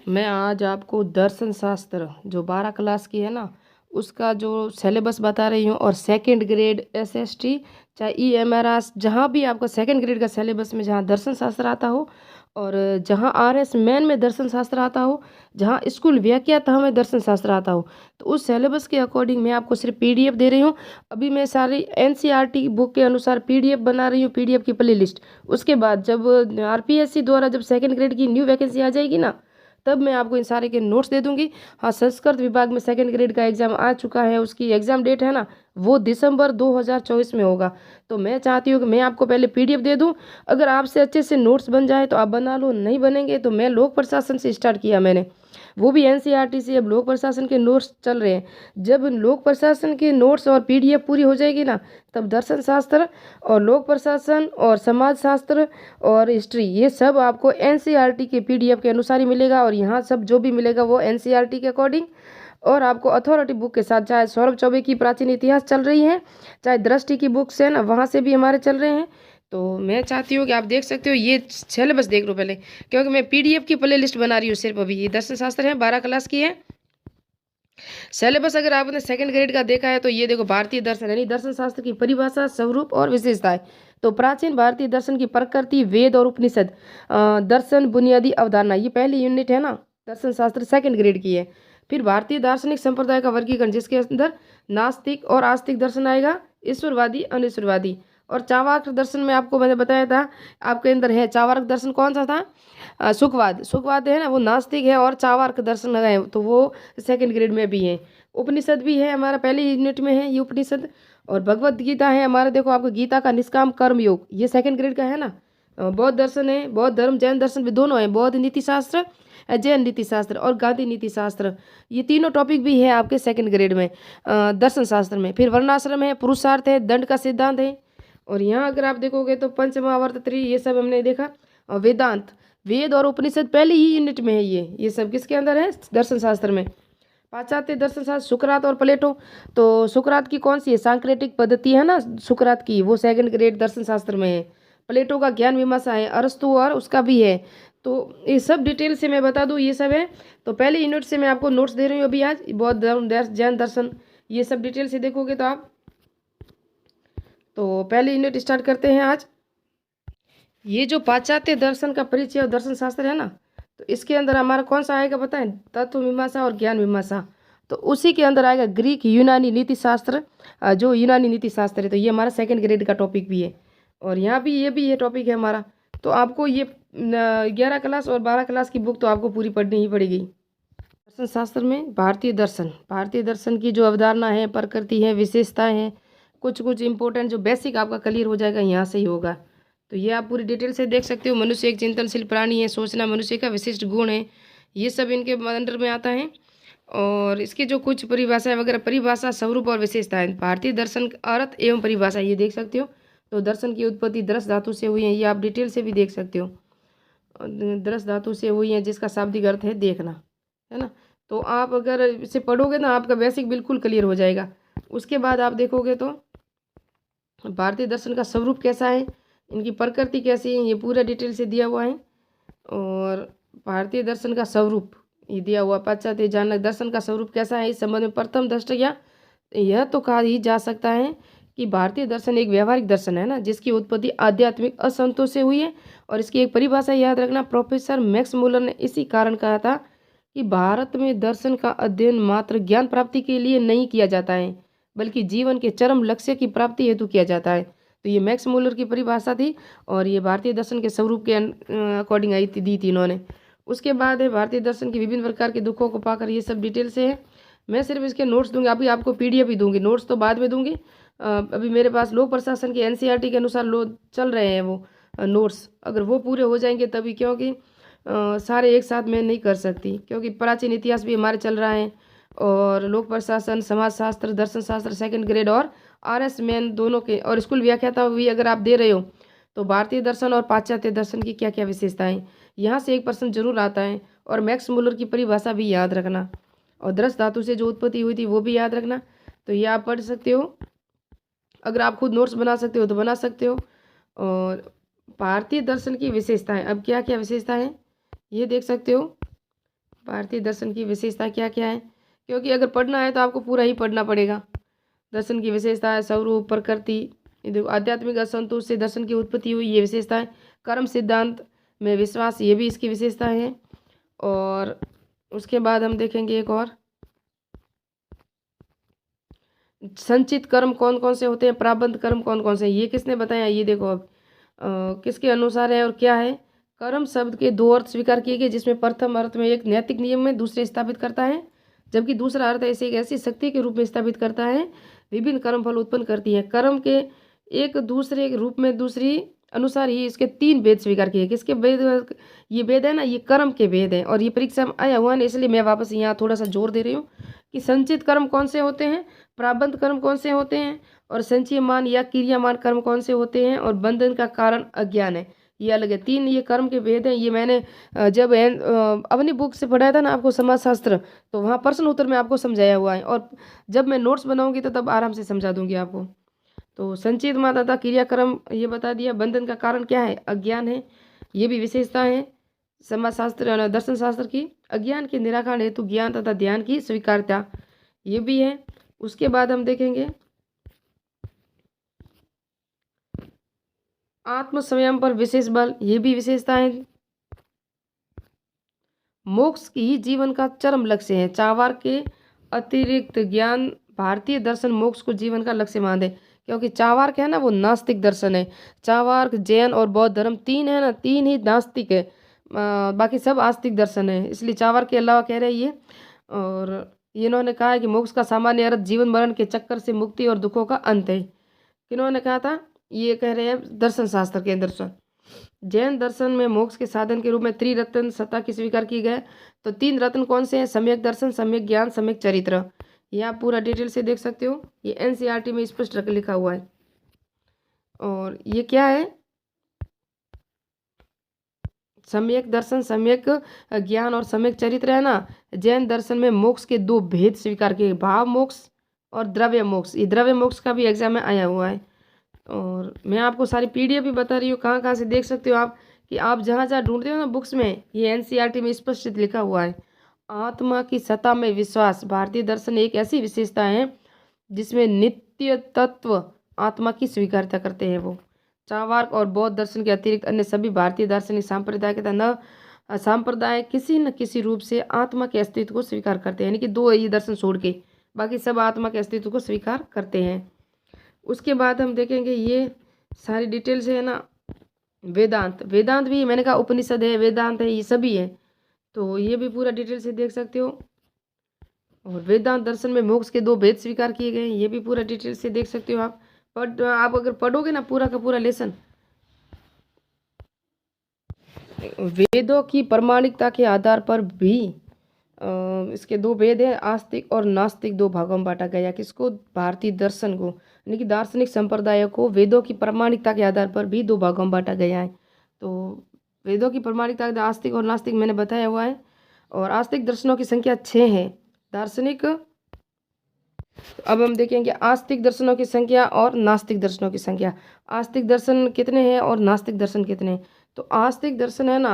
मैं आज आपको दर्शन शास्त्र जो 12 क्लास की है ना, उसका जो सिलेबस बता रही हूँ। और सेकंड ग्रेड एसएसटी चाहे ईएमआरएस, जहाँ भी आपका सेकंड ग्रेड का सिलेबस में जहाँ दर्शन शास्त्र आता हो, और जहाँ आरएस मेन में दर्शन शास्त्र आता हो, जहाँ स्कूल व्याख्याता में दर्शन शास्त्र आता हो, तो उस सिलेबस के अकॉर्डिंग मैं आपको सिर्फ पीडीएफ दे रही हूँ। अभी मैं सारी एनसीईआरटी बुक के अनुसार पीडीएफ बना रही हूँ, पीडीएफ की प्ले लिस्ट। उसके बाद जब आरपीएससी द्वारा जब सेकंड ग्रेड की न्यू वैकेंसी आ जाएगी ना, तब मैं आपको इन सारे के नोट्स दे दूंगी। हाँ, संस्कृत विभाग में सेकंड ग्रेड का एग्जाम आ चुका है, उसकी एग्जाम डेट है ना, वो दिसंबर 2024 में होगा। तो मैं चाहती हूँ कि मैं आपको पहले पीडीएफ दे दूं। अगर आपसे अच्छे से नोट्स बन जाए तो आप बना लो, नहीं बनेंगे तो मैं लोक प्रशासन से स्टार्ट किया मैंने, वो भी एनसीईआरटी से। अब लोक प्रशासन के नोट्स चल रहे हैं। जब लोक प्रशासन के नोट्स और पीडीएफ पूरी हो जाएगी ना, तब दर्शन शास्त्र और लोक प्रशासन और समाज शास्त्र और हिस्ट्री, ये सब आपको एनसीईआरटी के पीडीएफ के अनुसार ही मिलेगा। और यहाँ सब जो भी मिलेगा वो एनसीईआरटी के अकॉर्डिंग। और आपको अथॉरिटी बुक के साथ, चाहे सौरभ चौबे की प्राचीन इतिहास चल रही है, चाहे दृष्टि की बुक्स है ना, वहाँ से भी हमारे चल रहे हैं। तो मैं चाहती हूँ कि आप देख सकते हो, ये सिलेबस देख लो पहले, क्योंकि मैं पीडीएफ की प्ले लिस्ट बना रही हूँ सिर्फ अभी। ये दर्शन शास्त्र है, 12 क्लास की है। सिलेबस अगर आपने सेकंड ग्रेड का देखा है तो ये देखो, भारतीय दर्शन यानी दर्शन शास्त्र की परिभाषा, स्वरूप और विशेषताएं। तो प्राचीन भारतीय दर्शन की प्रकृति, वेद और उपनिषद, दर्शन, बुनियादी अवधारणा, ये पहली यूनिट है ना, दर्शन शास्त्र सेकंड ग्रेड की है। फिर भारतीय दार्शनिक संप्रदाय का वर्गीकरण, जिसके अंदर नास्तिक और आस्तिक दर्शन आएगा, ईश्वरवादी, अनिश्वरवादी। और चावार्क दर्शन में आपको मैंने बताया था, आपके अंदर है चावार्क दर्शन, कौन सा था? सुखवाद। सुखवाद है ना, वो नास्तिक है। और चावार्क दर्शन है तो वो सेकंड ग्रेड में भी है। उपनिषद भी है हमारा, पहली यूनिट में है ये उपनिषद। और भगवत गीता है हमारा, देखो आपको गीता का निष्काम कर्म योग, ये सेकंड ग्रेड का है ना। बौद्ध दर्शन है, बौद्ध धर्म जैन दर्शन भी दोनों है, बौद्ध नीति शास्त्र, जैन नीति शास्त्र और गांधी नीति शास्त्र, ये तीनों टॉपिक भी है आपके सेकंड ग्रेड में दर्शन शास्त्र में। फिर वर्णाश्रम है, पुरुषार्थ है, दंड का सिद्धांत है। और यहाँ अगर आप देखोगे तो पंचमहावर्त त्री, ये सब हमने देखा। और वेदांत, वेद और उपनिषद पहली ही यूनिट में है। ये सब किसके अंदर है? दर्शन शास्त्र में। पाश्चात्य दर्शन शास्त्र, सुकरात और प्लेटो। तो सुकरात की कौन सी है? सांक्रेटिक पद्धति है ना सुकरात की, वो सेकंड ग्रेड दर्शन शास्त्र में है। प्लेटो का ज्ञान मीमांसा है, अरस्तु और उसका भी है। तो ये सब डिटेल से मैं बता दूं, ये सब है। तो पहले यूनिट से मैं आपको नोट्स दे रही हूँ अभी आज, बौद्ध धर्म, जैन दर्शन, ये सब डिटेल से देखोगे तो आप। तो पहले यूनिट स्टार्ट करते हैं आज। ये जो पाश्चात्य दर्शन का परिचय और दर्शन शास्त्र है ना, तो इसके अंदर हमारा कौन सा आएगा बताएं? तत्व मीमांसा और ज्ञान मीमांसा। तो उसी के अंदर आएगा ग्रीक यूनानी नीति शास्त्र, जो यूनानी नीति शास्त्र है। तो ये हमारा सेकंड ग्रेड का टॉपिक भी है। और यहाँ भी ये टॉपिक है हमारा। तो आपको ये 11 क्लास और 12 क्लास की बुक तो आपको पूरी पढ़नी ही पड़ेगी। दर्शन शास्त्र में भारतीय दर्शन, भारतीय दर्शन की जो अवधारणा है, प्रकृति है, विशेषताएं हैं, कुछ कुछ इंपॉर्टेंट जो बेसिक आपका क्लियर हो जाएगा, यहाँ से ही होगा। तो ये आप पूरी डिटेल से देख सकते हो। मनुष्य एक चिंतनशील प्राणी है, सोचना मनुष्य का विशिष्ट गुण है, ये सब इनके अंडर में आता है। और इसकी जो कुछ परिभाषाएं वगैरह, परिभाषा, स्वरूप और विशेषताएं, भारतीय दर्शन अर्थ एवं परिभाषा, ये देख सकते हो। तो दर्शन की उत्पत्ति दृश्य धातु से हुई है, ये आप डिटेल से भी देख सकते हो। दृश्य धातु से हुई है, जिसका शाब्दिक अर्थ है देखना, है ना। तो आप अगर इसे पढ़ोगे ना, आपका बेसिक बिल्कुल क्लियर हो जाएगा। उसके बाद आप देखोगे तो भारतीय दर्शन का स्वरूप कैसा है, इनकी प्रकृति कैसी है, ये पूरा डिटेल से दिया हुआ है। और भारतीय दर्शन का स्वरूप ये दिया हुआ, पाश्चात्य जानक दर्शन का स्वरूप कैसा है, इस संबंध में प्रथम दृष्टया यह तो कहा ही जा सकता है कि भारतीय दर्शन एक व्यवहारिक दर्शन है ना, जिसकी उत्पत्ति आध्यात्मिक असंतोष से हुई है। और इसकी एक परिभाषा याद रखना, प्रोफेसर मैक्स मुलर ने इसी कारण कहा था कि भारत में दर्शन का अध्ययन मात्र ज्ञान प्राप्ति के लिए नहीं किया जाता है, बल्कि जीवन के चरम लक्ष्य की प्राप्ति हेतु किया जाता है। तो ये मैक्स मुलर की परिभाषा थी, और ये भारतीय दर्शन के स्वरूप के अकॉर्डिंग आई थी, दी थी इन्होंने। उसके बाद है भारतीय दर्शन की विभिन्न प्रकार के दुखों को पाकर, ये सब डिटेल से है। मैं सिर्फ इसके नोट्स दूंगी, अभी आपको पीडीएफ ही दूंगी, नोट्स तो बाद में दूंगी। अभी मेरे पास लोक प्रशासन के एनसीईआरटी के अनुसार चल रहे हैं वो नोट्स, अगर वो पूरे हो जाएंगे तभी, क्योंकि सारे एक साथ मैं नहीं कर सकती, क्योंकि प्राचीन इतिहास भी हमारे चल रहा है, और लोक प्रशासन, समाज शास्त्र, दर्शन शास्त्र सेकंड ग्रेड, और आरएस मेन दोनों के, और स्कूल व्याख्याता भी अगर आप दे रहे हो, तो भारतीय दर्शन और पाश्चात्य दर्शन की क्या क्या विशेषताएं, यहाँ से एक प्रश्न जरूर आता है। और मैक्स मुलर की परिभाषा भी याद रखना, और दृश्य धातु से जो उत्पत्ति हुई थी वो भी याद रखना। तो ये आप पढ़ सकते हो, अगर आप खुद नोट्स बना सकते हो तो बना सकते हो। और भारतीय दर्शन की विशेषताएं, अब क्या क्या विशेषता है ये देख सकते हो। भारतीय दर्शन की विशेषता क्या क्या है, क्योंकि अगर पढ़ना है तो आपको पूरा ही पढ़ना पड़ेगा। दर्शन की विशेषता है स्वरूप, प्रकृति, ये देखो आध्यात्मिक असंतोष से दर्शन की उत्पत्ति हुई, ये विशेषता है। कर्म सिद्धांत में विश्वास, ये भी इसकी विशेषता है। और उसके बाद हम देखेंगे एक और, संचित कर्म कौन कौन से होते हैं, प्रारब्ध कर्म कौन कौन से हैं, ये किसने बताया, ये देखो अब किसके अनुसार है और क्या है। कर्म शब्द के दो अर्थ स्वीकार किए गए, जिसमें प्रथम अर्थ में एक नैतिक नियम में दूसरे स्थापित करता है, जबकि दूसरा अर्थ ऐसे एक ऐसी शक्ति के रूप में स्थापित करता है, विभिन्न कर्म फल उत्पन्न करती है। कर्म के एक दूसरे के रूप में दूसरी अनुसार ही इसके तीन भेद स्वीकार किए। किसके भेद, ये भेद है ना, ये कर्म के भेद हैं। और ये परीक्षा में आया हुआ है, इसलिए मैं वापस यहाँ थोड़ा सा जोर दे रही हूँ कि संचित कर्म कौन से होते हैं, प्रारब्ध कर्म कौन से होते हैं, और संचयमान या क्रियामान कर्म कौन से होते हैं, और बंधन का कारण अज्ञान है, ये अलग है। तीन ये कर्म के भेद हैं। ये मैंने जब अपनी बुक से पढ़ाया था ना आपको समाजशास्त्र, तो वहाँ प्रश्न उत्तर में आपको समझाया हुआ है, और जब मैं नोट्स बनाऊंगी तो तब आराम से समझा दूंगी आपको। तो संचित माता था क्रियाक्रम ये बता दिया। बंधन का कारण क्या है, अज्ञान है, ये भी विशेषता है समाजशास्त्र और दर्शन शास्त्र की। अज्ञान के निराकरण हेतु ज्ञान तथा ध्यान की स्वीकारता, ये भी है। उसके बाद हम देखेंगे आत्म संयम पर विशेष बल, ये भी विशेषता है। मोक्ष ही जीवन का चरम लक्ष्य है। चावार के अतिरिक्त ज्ञान भारतीय दर्शन मोक्ष को जीवन का लक्ष्य मानते, क्योंकि चावार क्या है ना, वो नास्तिक दर्शन है। चावार, जैन और बौद्ध धर्म तीन है ना, तीन ही नास्तिक है, बाकी सब आस्तिक दर्शन है। इसलिए चावार के अलावा कह रहे हैं ये। और इन्होंने कहा है कि मोक्ष का सामान्य अर्थ जीवन मरण के चक्कर से मुक्ति और दुखों का अंत है। किन्होंने कहा था, ये कह रहे हैं दर्शन शास्त्र के दर्शन। जैन दर्शन में मोक्ष के साधन के रूप में त्रिरत्न सत्ता की स्वीकार की गए। तो तीन रत्न कौन से हैं, सम्यक दर्शन, सम्यक ज्ञान, सम्यक चरित्र। ये आप पूरा डिटेल से देख सकते हो, ये एनसीईआरटी में स्पष्ट लिखा हुआ है। और ये क्या है, सम्यक दर्शन, सम्यक ज्ञान और सम्यक चरित्र है ना। जैन दर्शन में मोक्ष के दो भेद स्वीकार किए, भाव मोक्ष और द्रव्य मोक्ष। ये द्रव्य मोक्ष का भी एग्जाम में आया हुआ है। और मैं आपको सारी पीडीएफ भी बता रही हूँ, कहाँ कहाँ से देख सकते हो आप, कि आप जहाँ जहाँ ढूंढते हो ना बुक्स में, ये एनसीईआरटी में स्पष्ट लिखा हुआ है। आत्मा की सत्ता में विश्वास, भारतीय दर्शन एक ऐसी विशेषता है जिसमें नित्य तत्व आत्मा की स्वीकारता करते हैं वो। चार्वाक और बौद्ध दर्शन के अतिरिक्त अन्य सभी भारतीय दार्शनिक सांप्रदाय के न सांप्रदाय किसी न किसी रूप से आत्मा के अस्तित्व को स्वीकार करते हैं, यानी कि दो ये दर्शन छोड़ के बाकी सब आत्मा के अस्तित्व को स्वीकार करते हैं। उसके बाद हम देखेंगे, ये सारी डिटेल से है ना, वेदांत। वेदांत भी मैंने कहा उपनिषद है, वेदांत है, ये सभी है, तो ये भी पूरा डिटेल से देख सकते हो। और वेदांत दर्शन में मोक्ष के दो भेद स्वीकार किए गए, ये भी पूरा डिटेल से देख सकते हो आप। बट आप अगर पढ़ोगे ना पूरा का पूरा लेसन, वेदों की प्रामाणिकता के आधार पर भी इसके दो भेद हैं, आस्तिक और नास्तिक, दो भागों में बांटा गया। किसको, भारतीय दर्शन को, यानी कि दार्शनिक संप्रदायों को वेदों की प्रामाणिकता के आधार पर भी दो भागों में बांटा गया है। तो वेदों की प्रामाणिकता आस्तिक और नास्तिक मैंने बताया हुआ है। और आस्तिक दर्शनों की संख्या 6 है। दार्शनिक, अब हम देखेंगे आस्तिक दर्शनों की संख्या और नास्तिक दर्शनों की संख्या। आस्तिक दर्शन कितने हैं और नास्तिक दर्शन कितने हैं। तो आस्तिक दर्शन है ना,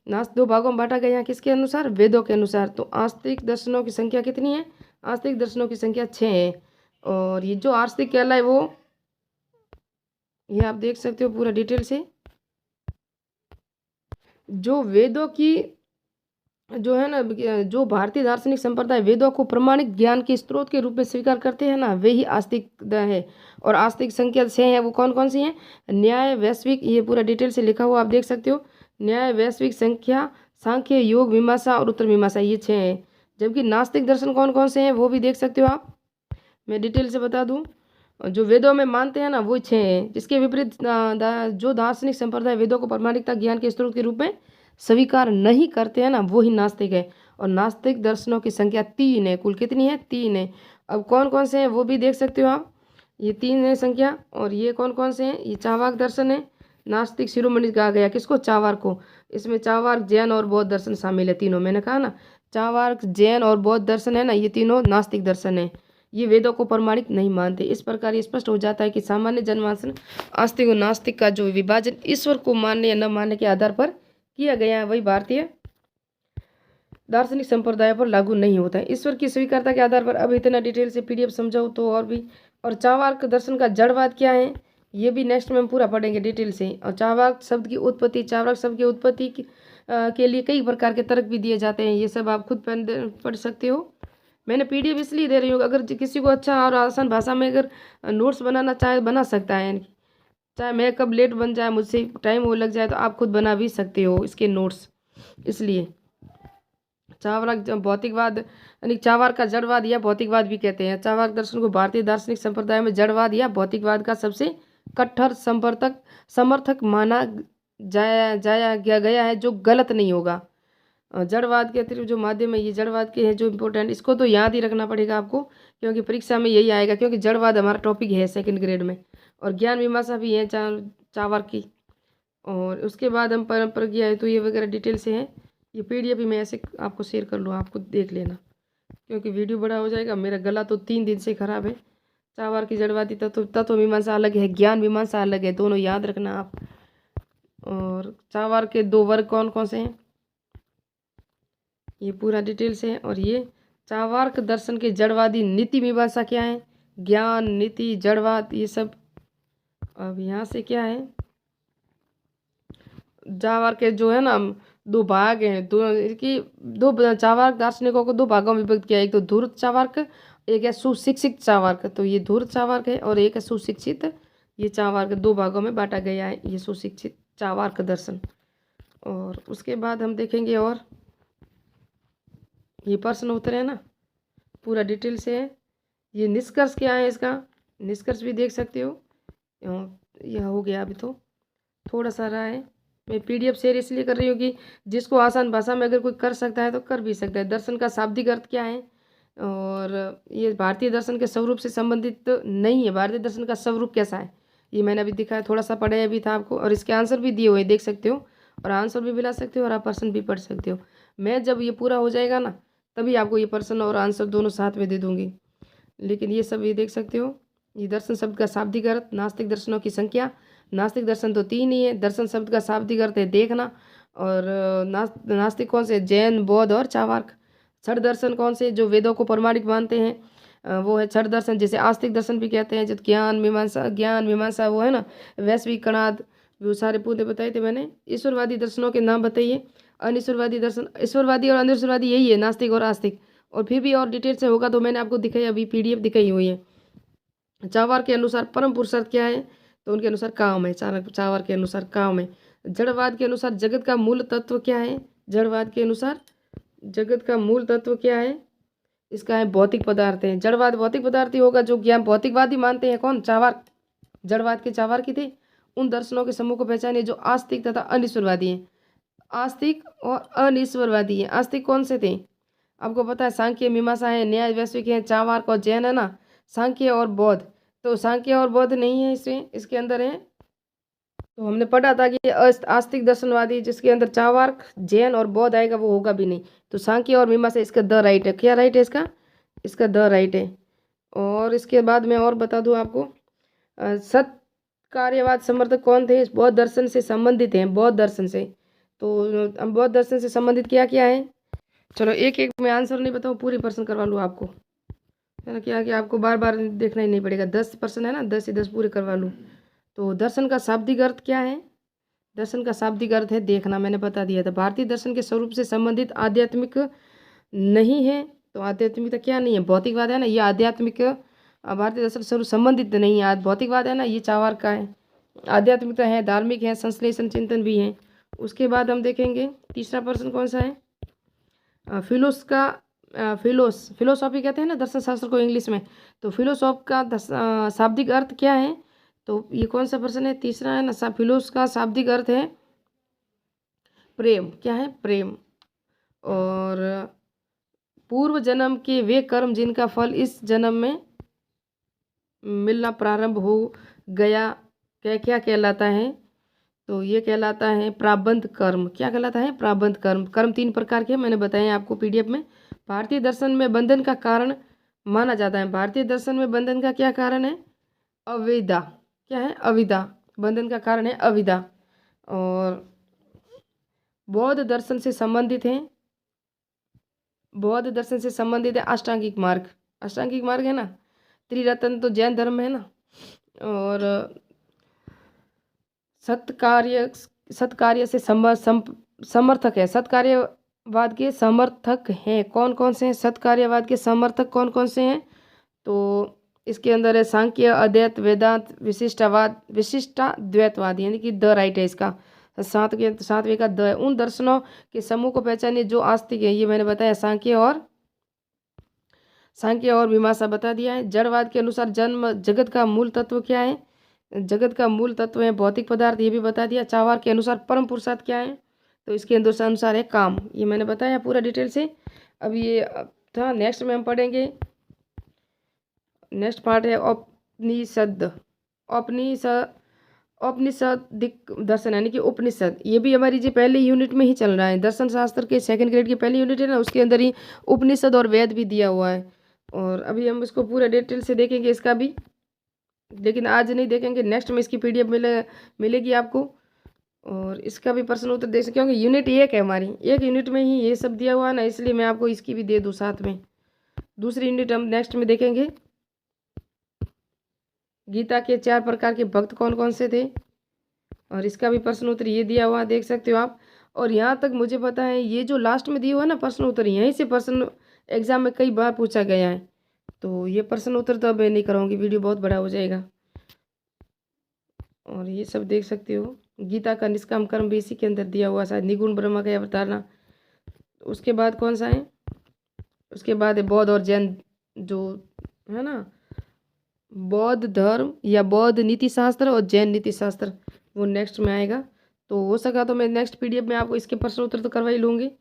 नास्तिक दो भागों में बांटा गया, किसके अनुसार, वेदों के अनुसार। तो आस्तिक दर्शनों की संख्या कितनी है, आस्तिक दर्शनों की संख्या 6 है। और ये जो आस्तिक कहलाए वो, ये आप देख सकते हो पूरा डिटेल से। जो वेदों की जो है ना, जो भारतीय दार्शनिक संप्रदाय वेदों को प्रमाणिक ज्ञान के स्रोत के रूप में स्वीकार करते हैं ना, वे ही आस्तिक है। और आस्तिक संख्या 6 है, वो कौन कौन सी हैं, न्याय, वैश्विक, ये पूरा डिटेल से लिखा हुआ आप देख सकते हो। न्याय, वैश्विक, संख्या, सांख्य, योग, मीमांसा और उत्तर मीमांसा, ये 6 हैं। जबकि नास्तिक दर्शन कौन कौन से हैं वो भी देख सकते हो आप, मैं डिटेल से बता दूँ। जो वेदों में मानते हैं ना वो 6 हैं। जिसके विपरीत जो दार्शनिक संप्रदाय वेदों को प्रामाणिकता ज्ञान के स्रोत के रूप में स्वीकार नहीं करते हैं ना, वो ही नास्तिक है। और नास्तिक दर्शनों की संख्या 3 है, कुल कितनी है, 3 है। अब कौन कौन से हैं वो भी देख सकते हो आप, ये 3 है संख्या। और ये कौन कौन से हैं, ये चार्वाक दर्शन है, नास्तिक शिरोमणि कहा गया किसको, चार्वाक को। इसमें चार्वाक, जैन और बौद्ध दर्शन शामिल है, तीनों। मैंने कहा ना चार्वाक, जैन और बौद्ध दर्शन है ना, ये तीनों नास्तिक दर्शन है, ये वेदों को प्रमाणिक नहीं मानते। इस प्रकार ये स्पष्ट हो जाता है कि सामान्य जनमानस आस्तिक और नास्तिक का जो विभाजन ईश्वर को मानने या न मानने के आधार पर किया गया है, वही भारतीय दार्शनिक संप्रदाय पर लागू नहीं होता है। ईश्वर की स्वीकारता के आधार पर अब इतना डिटेल से पीडीएफ समझाऊँ तो और भी। और चार्वाक दर्शन का जड़वाद क्या है, ये भी नेक्स्ट में हम पूरा पढ़ेंगे डिटेल से। और चार्वाक शब्द की उत्पत्ति, चार्वाक शब्द की उत्पत्ति के लिए कई प्रकार के तर्क भी दिए जाते हैं, ये सब आप खुद पढ़ सकते हो। मैंने पीडीएफ इसलिए दे रही हूँ, अगर किसी को अच्छा और आसान भाषा में अगर नोट्स बनाना चाहे बना सकता है, चाहे मैं कब लेट बन जाए, मुझसे टाइम वो लग जाए, तो आप खुद बना भी सकते हो इसके नोट्स। इसलिए चार्वाक भौतिकवाद यानी चार्वाक का जड़वाद या भौतिकवाद भी कहते हैं। चार्वाक दर्शन को भारतीय दार्शनिक संप्रदाय में जड़वाद या भौतिकवाद का सबसे कट्टर समर्थक माना जाया गया है, जो गलत नहीं होगा। जड़वाद के अतिरिक्त जो माध्यम है, ये जड़वाद के हैं जो इम्पोर्टेंट, इसको तो याद ही रखना पड़ेगा आपको, क्योंकि परीक्षा में यही आएगा, क्योंकि जड़वाद हमारा टॉपिक है सेकंड ग्रेड में। और ज्ञान मीमांसा भी है चार्वाक की। और उसके बाद हम परंपरा है, तो ये वगैरह डिटेल से है। ये पीडीएफ भी मैं ऐसे आपको शेयर कर लूँ, आपको देख लेना, क्योंकि वीडियो बड़ा हो जाएगा। मेरा गला तो 3 दिन से खराब है। चार्वाक की जड़वादी तत्व मीमांसा अलग है, ज्ञान मीमांसा अलग है, दोनों याद रखना आप। और चार्वाक के 2 वर्ग कौन कौन से हैं, ये पूरा डिटेल से है। और ये चार्वाक दर्शन के जड़वादी नीति मीमांसा क्या है, ज्ञान नीति जड़वाद, ये सब। अब यहाँ से क्या है, चार्वाक के जो है ना 2 भाग हैं, दो चार्वाक दार्शनिकों को 2 भागों में विभक्त किया है। एक तो धूर्त चार्वाक, एक है सुशिक्षित चार्वाक। तो ये धूर्त चार्वाक है और एक है सुशिक्षित। ये चार्वाक 2 भागों में बांटा गया है, ये सुशिक्षित चार्वाक दर्शन। और उसके बाद हम देखेंगे, और ये प्रश्न उत्तर है ना, पूरा डिटेल से है। ये निष्कर्ष क्या है, इसका निष्कर्ष भी देख सकते हो। यह हो गया, अभी तो थोड़ा सा रहा है। मैं पीडीएफ शेयर इसलिए कर रही हूँ कि जिसको आसान भाषा में अगर कोई कर सकता है तो कर भी सकता है। दर्शन का शाब्दिक अर्थ क्या है, और ये भारतीय दर्शन के स्वरूप से संबंधित तो नहीं है। भारतीय दर्शन का स्वरूप कैसा है, ये मैंने अभी दिखाया, थोड़ा सा पढ़ाया भी था आपको। और इसके आंसर भी दिए हुए देख सकते हो, और आंसर भी मिला सकते हो, और आप प्रश्न भी पढ़ सकते हो। मैं जब ये पूरा हो जाएगा ना, तभी आपको ये प्रश्न और आंसर दोनों साथ में दे दूँगी। लेकिन ये सब ये देख सकते हो। ये दर्शन शब्द का शाब्दिक अर्थ, नास्तिक दर्शनों की संख्या। नास्तिक दर्शन तो 3 ही है। दर्शन शब्द का शाब्दिक अर्थ है देखना। और नास्तिक कौन से, जैन, बौद्ध और चार्वाक। छठ दर्शन कौन से, जो वेदों को प्रमाणिक मानते हैं, वो है छठ दर्शन, जिसे आस्तिक दर्शन भी कहते हैं। जो ज्ञान मीमांसा वो है ना, वैश्विक कणाद, वो सारे पूरे बताए थे मैंने। ईश्वरवादी दर्शनों के नाम बताइए। अनिश्वरवादी दर्शन, ईश्वरवादी और अनिश्वरवादी यही है, नास्तिक और आस्तिक। और फिर भी और डिटेल से होगा तो मैंने आपको दिखाई, अभी पीडीएफ दिखाई हुई है। चार्वाक के अनुसार परम पुरुषार्थ क्या है, तो उनके अनुसार काम है। चार्वाक के अनुसार काम है। जड़वाद के अनुसार जगत का मूल तत्व क्या है, जड़वाद के अनुसार जगत का मूल तत्व क्या है, इसका है भौतिक पदार्थ है। जड़वाद भौतिक पदार्थ ही होगा, जो ज्ञान भौतिकवादी मानते हैं। कौन, चार्वाक। जड़वाद के चार्वाक ही थे। उन दर्शनों के समूह को पहचानिए जो आस्तिक तथा अनिश्वरवादी हैं। आस्तिक और अनिश्वरवादी हैं। आस्तिक कौन से थे, आपको पता है, सांख्य मीमांसा है, न्याय वैश्विक है, चार्वाक और जैन है ना। सांख्य और बौद्ध, तो सांख्य और बौद्ध नहीं है इसमें, इसके अंदर है। तो हमने पढ़ा था कि आस्तिक दर्शनवादी, जिसके अंदर चार्वाक, जैन और बौद्ध आएगा, वो होगा भी नहीं। तो सांख्य और मीमांसा इसका द राइट है। क्या राइट है इसका, इसका द राइट है। और इसके बाद मैं और बता दूं आपको, सत कार्यवाद समर्थक कौन थे, बौद्ध दर्शन से संबंधित हैं, बौद्ध दर्शन से। तो बौद्ध दर्शन से संबंधित क्या क्या है, चलो एक एक मैं आंसर नहीं बताऊँ, पूरी प्रश्न करवा लूँ आपको, है ना। क्या कि आपको बार बार देखना ही नहीं पड़ेगा, 10 प्रश्न है ना, 10 से 10 पूरे करवा लूँ। तो दर्शन का शाब्दिक अर्थ क्या है, दर्शन का शाब्दिक अर्थ है देखना, मैंने बता दिया था। भारतीय दर्शन के स्वरूप से संबंधित आध्यात्मिक नहीं है। तो आध्यात्मिकता क्या नहीं है, भौतिकवाद है ना, ये आध्यात्मिक भारतीय दर्शन स्वरूप संबंधित नहीं है। भौतिकवाद है ना, ये चार्वाक का है। आध्यात्मिकता है, धार्मिक है, संश्लेषण चिंतन भी है। उसके बाद हम देखेंगे तीसरा प्रश्न कौन सा है, फिलोसॉफी कहते हैं ना दर्शन शास्त्र को इंग्लिश में। तो फिलोसॉफ का शाब्दिक अर्थ क्या है, तो ये कौन सा प्रश्न है, तीसरा है ना। फिलोस का शाब्दिक अर्थ है प्रेम। क्या है, प्रेम। और पूर्व जन्म के वे कर्म जिनका फल इस जन्म में मिलना प्रारंभ हो गया, क्या क्या कहलाता है, तो ये कहलाता है प्राबंध कर्म। क्या कहलाता है, प्राबंध कर्म। कर्म 3 प्रकार के मैंने बताए आपको पीडीएफ में। भारतीय दर्शन में बंधन का कारण माना जाता है। भारतीय दर्शन में बंधन का क्या कारण है, अविद्या। क्या है, अविद्या। बंधन का कारण है अविद्या। और बौद्ध दर्शन से संबंधित हैं बौद्ध दर्शन से संबंधित है अष्टांगिक मार्ग। अष्टांगिक मार्ग है ना, त्रिरत्न तो जैन धर्म है ना। और सत्कार्य से समर्थक है, सत्कार्यवाद के समर्थक हैं। कौन कौन से हैं सत्कार्यवाद के समर्थक, कौन कौन से हैं? तो इसके अंदर है सांख्य, अद्वैत, वेदांत, विशिष्टाद्वैतवाद, यानी कि द राइट है इसका। सातवें का द है। उन दर्शनों के समूह को पहचानिए जो आस्तिक है, ये मैंने बताया सांख्य और मीमांसा बता दिया है। जड़वाद के अनुसार जन्म जगत का मूल तत्व क्या है? जगत का मूल तत्व है भौतिक पदार्थ, ये भी बता दिया। चावार के अनुसार परम पुरुषार्थ क्या है? तो इसके अनुसार है काम, ये मैंने बताया पूरा डिटेल से। अब ये था, नेक्स्ट में हम पढ़ेंगे, नेक्स्ट पार्ट है औपनिषदिक दर्शन, यानी कि उपनिषद। ये भी हमारी जी पहले यूनिट में ही चल रहा है, दर्शन शास्त्र के सेकंड ग्रेड की पहली यूनिट है ना, उसके अंदर ही उपनिषद और वेद भी दिया हुआ है। और अभी हम इसको पूरा डिटेल से देखेंगे इसका भी, लेकिन आज नहीं देखेंगे, नेक्स्ट में इसकी PDF मिलेगी आपको। और इसका भी प्रश्न उत्तर देख सकते, क्योंकि यूनिट एक है हमारी, एक यूनिट में ही ये सब दिया हुआ है ना, इसलिए मैं आपको इसकी भी दे दूँ साथ में। दूसरी यूनिट हम नेक्स्ट में देखेंगे, गीता के 4 प्रकार के भक्त कौन कौन से थे, और इसका भी प्रश्न उत्तर ये दिया हुआ देख सकते हो आप। और यहाँ तक मुझे पता है, ये जो लास्ट में दिया हुआ है ना प्रश्न उत्तर, यहीं से प्रश्न एग्जाम में कई बार पूछा गया है। तो ये प्रश्न उत्तर तो अब मैं नहीं कराऊंगी, वीडियो बहुत बड़ा हो जाएगा। और ये सब देख सकते हो, गीता का निष्काम कर्म भी इसी के अंदर दिया हुआ, शायद निगुण ब्रह्मा का अवतारना। उसके बाद कौन सा है? उसके बाद है बौद्ध और जैन, जो है ना, बौद्ध धर्म या बौद्ध नीति शास्त्र और जैन नीति शास्त्र, वो नेक्स्ट में आएगा। तो हो सका तो मैं नेक्स्ट PDF में आपको इसके प्रश्न उत्तर तो करवा ही लूँगी।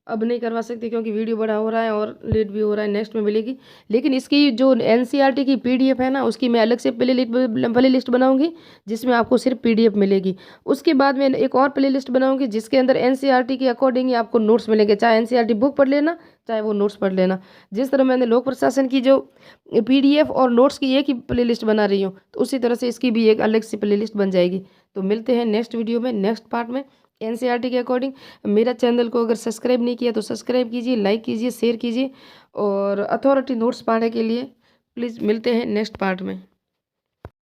अब नहीं करवा सकती क्योंकि वीडियो बड़ा हो रहा है और लेट भी हो रहा है, नेक्स्ट में मिलेगी। लेकिन इसकी जो NCERT की PDF है ना, उसकी मैं अलग से प्ले लिस्ट बनाऊंगी, जिसमें आपको सिर्फ PDF मिलेगी। उसके बाद मैं एक और प्ले लिस्ट बनाऊंगी जिसके अंदर NCERT के अकॉर्डिंग ही आपको नोट्स मिलेंगे, चाहे NCERT बुक पढ़ लेना, चाहे वो नोट्स पढ़ लेना। जिस तरह मैंने लोक प्रशासन की जो PDF और नोट्स की एक ही प्ले लिस्ट बना रही हूँ, तो उसी तरह से इसकी भी एक अलग से प्ले लिस्ट बन जाएगी। तो मिलते हैं नेक्स्ट वीडियो में, नेक्स्ट पार्ट में NCERT के अकॉर्डिंग। मेरा चैनल को अगर सब्सक्राइब नहीं किया तो सब्सक्राइब कीजिए, लाइक कीजिए, शेयर कीजिए। और अथॉरिटी नोट्स पाने के लिए प्लीज़ मिलते हैं नेक्स्ट पार्ट में।